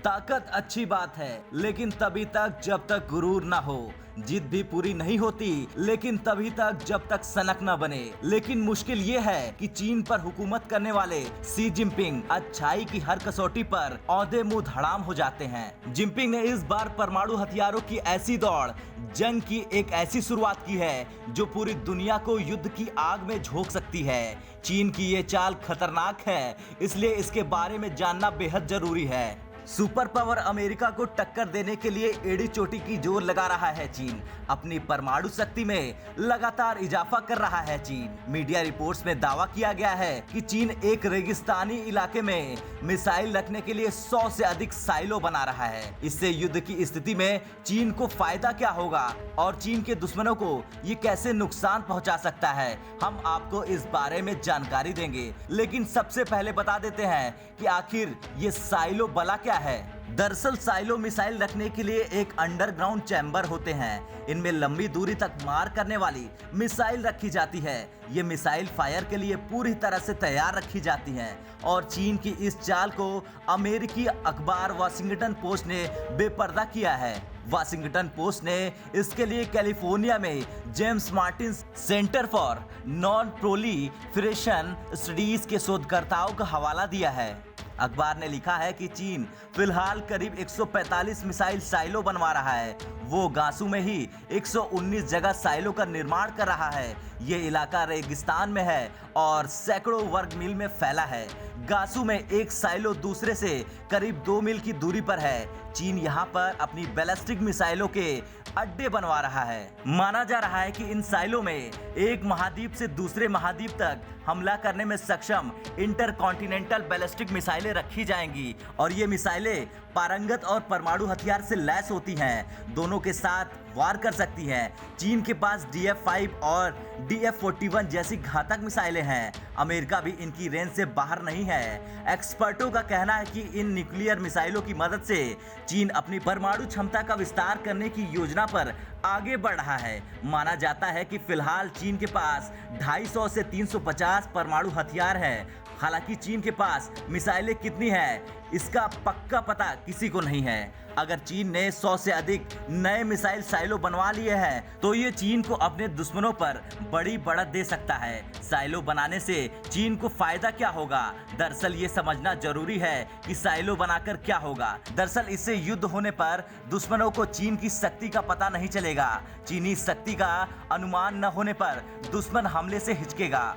ताकत अच्छी बात है, लेकिन तभी तक जब तक गुरूर ना हो। जिद भी पूरी नहीं होती, लेकिन तभी तक जब तक सनक न बने। लेकिन मुश्किल ये है कि चीन पर हुकूमत करने वाले शी जिनपिंग अच्छाई की हर कसौटी पर औंधे मुंह धड़ाम हो जाते हैं। जिनपिंग ने इस बार परमाणु हथियारों की ऐसी दौड़, जंग की एक ऐसी शुरुआत की है जो पूरी दुनिया को युद्ध की आग में झोंक सकती है। चीन की ये चाल खतरनाक है, इसलिए इसके बारे में जानना बेहद जरूरी है। सुपर पावर अमेरिका को टक्कर देने के लिए एड़ी चोटी की जोर लगा रहा है चीन। अपनी परमाणु शक्ति में लगातार इजाफा कर रहा है चीन। मीडिया रिपोर्ट्स में दावा किया गया है कि चीन एक रेगिस्तानी इलाके में मिसाइल रखने के लिए 100 से अधिक साइलो बना रहा है। इससे युद्ध की स्थिति में चीन को फायदा क्या होगा और चीन के दुश्मनों को ये कैसे नुकसान पहुंचा सकता है, हम आपको इस बारे में जानकारी देंगे। लेकिन सबसे पहले बता देते हैं कि आखिर ये साइलो बला क्या है। दरअसल साइलो मिसाइल रखने के लिए एक अंडरग्राउंड चैम्बर होते हैं। इनमें लंबी दूरी तक मार करने वाली मिसाइल रखी जाती है। ये मिसाइल फायर के लिए पूरी तरह से तैयार रखी जाती हैं और चीन की इस चाल को अमेरिकी अखबार वाशिंगटन पोस्ट ने बेपर्दा किया है। वाशिंगटन पोस्ट ने इसके लिए कैलिफोर्निया में James Martin centre for non proliferation studies के शोधकर्ताओं का हवाला दिया है। अखबार ने लिखा है कि चीन फिलहाल करीब 145 मिसाइल साइलो बनवा रहा है। वो गांसू में ही 119 जगह साइलो का निर्माण कर रहा है। ये इलाका रेगिस्तान में है और सैकड़ों वर्ग मील में फैला है। गांसू में एक साइलो दूसरे से करीब 2 मील की दूरी पर है। चीन यहाँ पर अपनी बैलिस्टिक मिसाइलों के अड्डे बनवा रहा है। माना जा रहा है कि इन साइलो में एक महाद्वीप से दूसरे महाद्वीप तक हमला करने में सक्षम इंटरकॉन्टिनेंटल बैलिस्टिक मिसाइलें रखी जाएंगी और ये मिसाइलें पारंगत और परमाणु हथियार से लैस होती हैं, दोनों के साथ वार कर सकती हैं। चीन के पास DF-5 और DF-41 जैसी घातक मिसाइलें हैं। अमेरिका भी इनकी रेंज से बाहर नहीं है। एक्सपर्टों का कहना है कि इन न्यूक्लियर मिसाइलों की मदद से चीन अपनी परमाणु क्षमता का विस्तार करने की योजना पर आगे बढ़ रहा है। माना जाता है कि फिलहाल चीन के पास 250 से 350 परमाणु हथियार है। हालांकि चीन के पास मिसाइलें कितनी हैं, इसका पक्का पता किसी को नहीं है। अगर चीन ने 100 से अधिक नए मिसाइल साइलो बनवा लिए हैं, तो ये चीन को अपने दुश्मनों पर बड़ी बढ़त दे सकता है। साइलो बनाने से चीन को फायदा क्या होगा? दरअसल ये समझना जरूरी है कि साइलो बनाकर क्या होगा। दरअसल इससे युद्ध होने पर दुश्मनों को चीन की शक्ति का पता नहीं चलेगा। चीनी शक्ति का अनुमान न होने पर दुश्मन हमले से हिचकेगा।